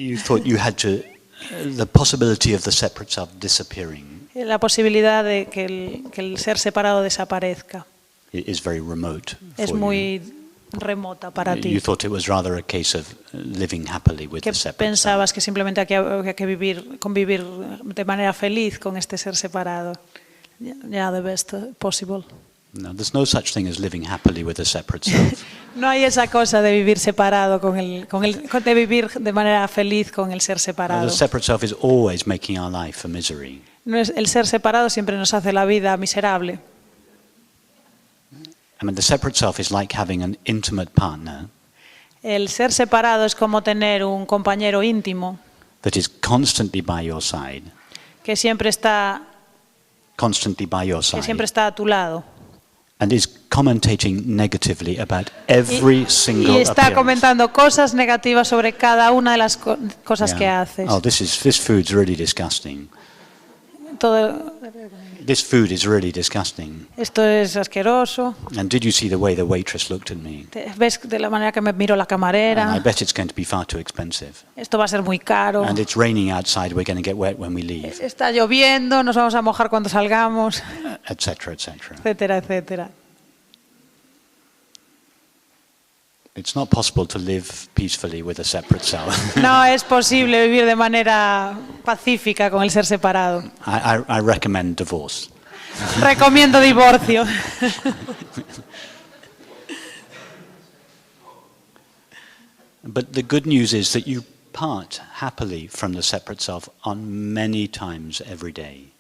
you thought you had to, the possibility of the separate self disappearing. La posibilidad de que el ser separado desaparezca Is very remote. es muy remota para ti. You thought it was rather a case of living happily with the separate Pensabas self. que simplemente había que convivir de manera feliz con este ser separado. Yeah, the best possible. No, there's no such thing as living happily with a separate self. No hay esa cosa de vivir separado de vivir de manera feliz con el ser separado. The separate self is always making our life a misery. El ser separado siempre nos hace la vida miserable. I mean, the separate self is like having an intimate partner El ser separado es como tener un compañero íntimo that is constantly by your side, que siempre está a tu lado. And is commentating negatively about every single Y está appearance. comentando cosas negativas sobre cada una de las cosas que haces. Oh, this food's really disgusting. This food is really disgusting. Esto es asqueroso. And did you see the way the waitress looked at me? ¿Ves de la manera que me miró la camarera? And I bet it's going to be far too expensive. Esto va a ser muy caro. And it's raining outside, we're going to get wet when we leave. Está lloviendo, nos vamos a mojar cuando salgamos, Etcétera, etcétera. etcétera, etcétera. It's not possible to live peacefully with a separate self. No es posible vivir de manera pacífica con el ser separado. I recommend divorce. Recomiendo divorcio. But the good news is that you part happily from the separate self on many times every day.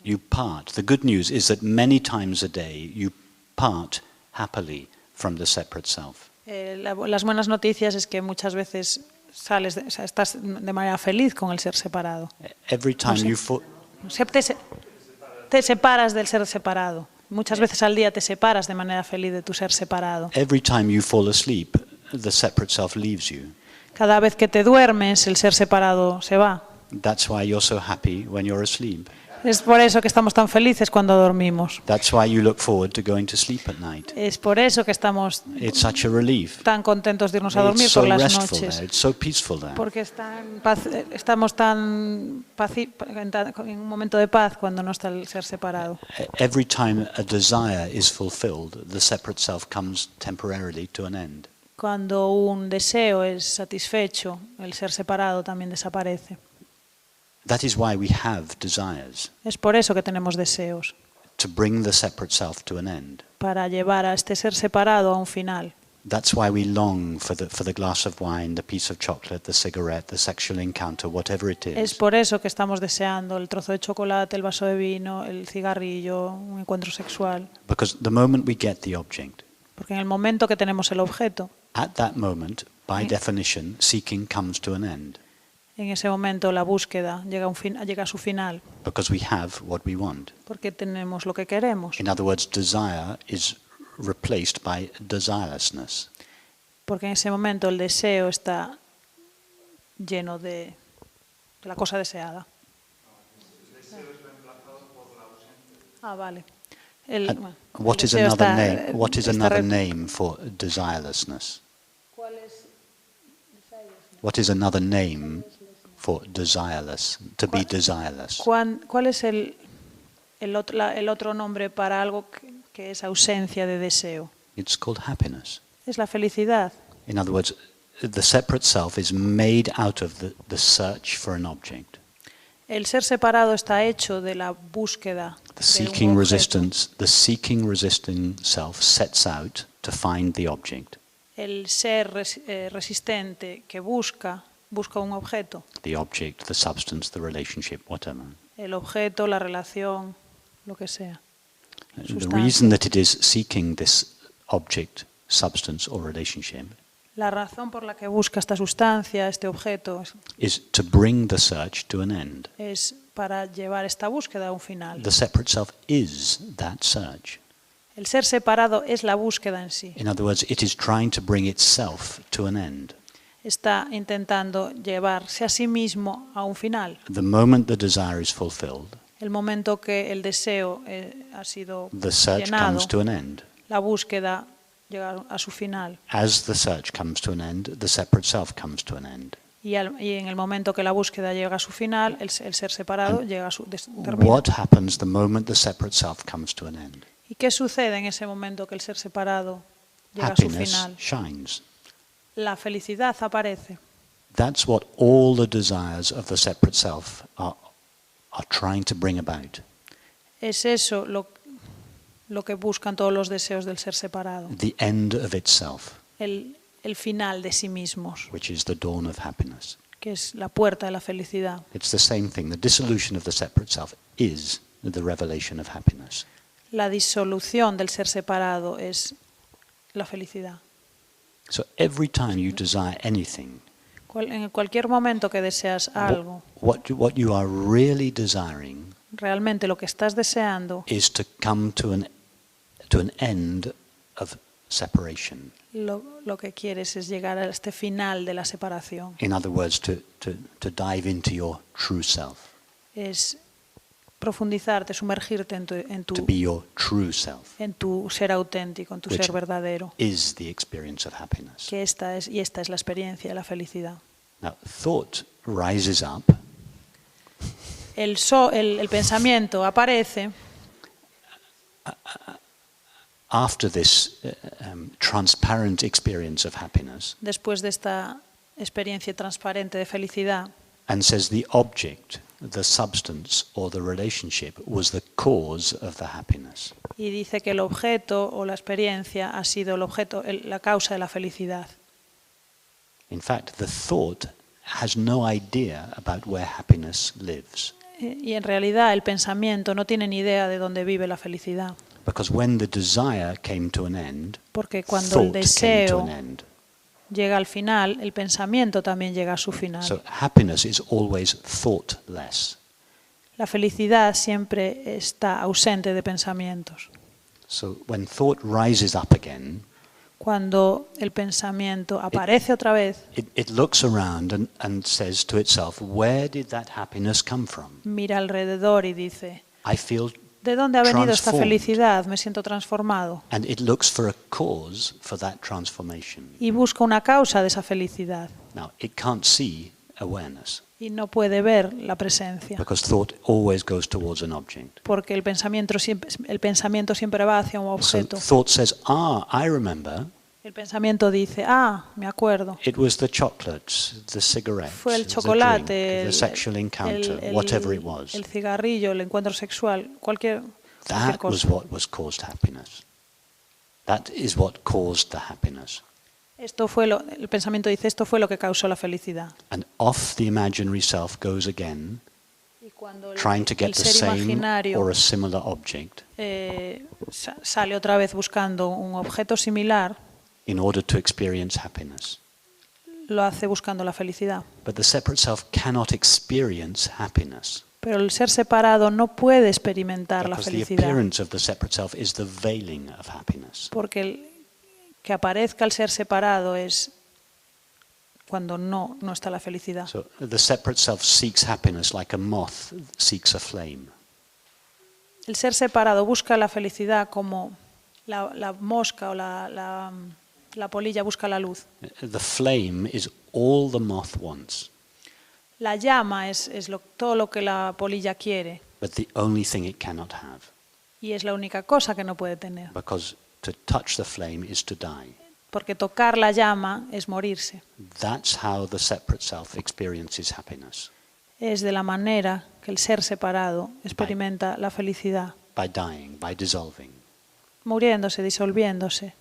You part. The good news is that many times a day you part happily from the separate self. Las buenas noticias es que muchas veces estás de manera feliz con el ser separado. Every time te separas del ser separado. Muchas veces al día te separas de manera feliz de tu ser separado. Every time you fall asleep, the separate self leaves you. Cada vez que te duermes, el ser separado se va. That's why you're so happy when you're asleep. Es por eso que estamos tan felices cuando dormimos. That's why you look forward to going to sleep at night. Es por eso que estamos It's such a relief. tan contentos de irnos a dormir It's so por las restful noches. there. It's so peaceful there. Porque estamos en un momento de paz cuando no está el ser separado. Every time a desire is fulfilled, the separate self comes temporarily to an end. Cuando un deseo es satisfecho, el ser separado también desaparece. That is why we have desires. Es por eso que tenemos deseos. To bring the separate self to an end. Para llevar a este ser separado a un final. That's why we long for the glass of wine, the piece of chocolate, the cigarette, the sexual encounter, whatever it is. Es por eso que estamos deseando el trozo de chocolate, el vaso de vino, el cigarrillo, un encuentro sexual. Because the moment we get the object, porque en el momento que tenemos el objeto, at that moment, by definition, seeking comes to an end. En ese momento la búsqueda llega a su final. Because we have what we want. Porque tenemos lo que queremos. In other words, desire is replaced by desirelessness. Porque en ese momento el deseo está lleno de la cosa deseada. Vale. What is another name? What is another name for desirelessness? What is another name for desireless? To be desireless. ¿Cuál es el otro nombre para algo que es ausencia de deseo? It's called happiness. Es la felicidad. In other words, the separate self is made out of the search for an object. El ser separado está hecho de la búsqueda The seeking resisting self sets out to find the object. El ser resistente que busca un objeto. The object, the substance, the relationship, whatever. El objeto, la relación, lo que sea. The reason that it is seeking this object, substance or relationship la razón por la que busca esta sustancia, este objeto, is to bring the search to an end. Es para llevar esta búsqueda a un final. The separate self is that search. El ser separado es la búsqueda en sí. In other words, it is trying to bring itself to an end. Está intentando llevarse a sí mismo a un final. The moment the desire is fulfilled, el momento que el deseo ha sido the search llenado, comes to an end. La búsqueda llega a su final. As the search comes to an end, the separate self comes to an end. Y en el momento que la búsqueda llega a su final, el ser separado llega a su termina. What happens the moment the separate self comes to an end? ¿Y qué sucede en ese momento que el ser separado llega a su Happiness final? shines. La felicidad aparece. That's what all the desires of the separate self are trying to bring about. Es eso lo que buscan todos los deseos del ser separado. The end of itself, El final de sí mismos, which is the dawn of happiness. que es la puerta de la felicidad. It's the same thing. The dissolution of the separate self is the revelation of happiness. La disolución del ser separado es la felicidad. So every time you desire anything, En cualquier momento que deseas algo, what you are really desiring realmente lo que estás deseando, is to come to an end of separation. lo que quieres es llegar a este final de la separación. In other words, to dive into your true self, Es profundizarte, sumergirte to be your true self, en tu ser auténtico, en tu Which ser verdadero. is the experience of happiness. Que esta es la experiencia de la felicidad. Now, thought rises up El pensamiento aparece after this transparent experience of happiness después de esta experiencia transparente de felicidad and says the object, the substance or the relationship was the cause of the happiness. y dice que el objeto o la experiencia ha sido la causa de la felicidad. In fact, the thought has no idea about where happiness lives. Y en realidad el pensamiento no tiene ni idea de dónde vive la felicidad. Because when the desire came to an end, Porque cuando el thought came to deseo an end. llega al final, el pensamiento también llega a su final. So happiness is always thoughtless. La felicidad siempre está ausente de pensamientos. So when thought rises up again, Cuando el pensamiento aparece otra vez, it looks around and says to itself, where did that happiness come from? mira alrededor y dice, I feel ¿de dónde ha venido esta transformed. felicidad? Me siento transformado. And it looks for a cause for that transformation. Y busca una causa de esa felicidad. Now, it can't see awareness Y no puede ver la presencia. because thought always goes towards an object. Porque el pensamiento siempre va hacia un So objeto. thought says, I remember, El pensamiento dice, me acuerdo. it was the chocolates, the cigarettes, Fue el the chocolate, drink, the sexual encounter, whatever it was. el cigarrillo, el encuentro sexual, cualquier That was cosa. what was caused happiness. That is what caused the happiness. El pensamiento dice, esto fue lo que causó la felicidad. And off the imaginary self goes again, Y cuando trying to get the ser same imaginario or a similar object sale otra vez buscando un objeto similar, in order to experience happiness. lo hace buscando la felicidad. But the separate self cannot experience happiness Pero el ser separado no puede experimentar la because the felicidad. appearance of the separate self is the veiling of happiness. Porque que aparezca el ser separado es cuando no está la felicidad. So the separate self seeks happiness like a moth seeks a flame. El ser separado busca la felicidad como la mosca o la polilla busca la luz. The flame is all the moth wants, La llama es todo lo que la polilla quiere but the only thing it cannot have, y es la única cosa que no puede tener. because to touch the flame is to die. Porque tocar la llama es morirse. That's how the separate self experiences happiness, Es de la manera que el ser separado experimenta la felicidad, by dying, by dissolving. muriéndose, disolviéndose.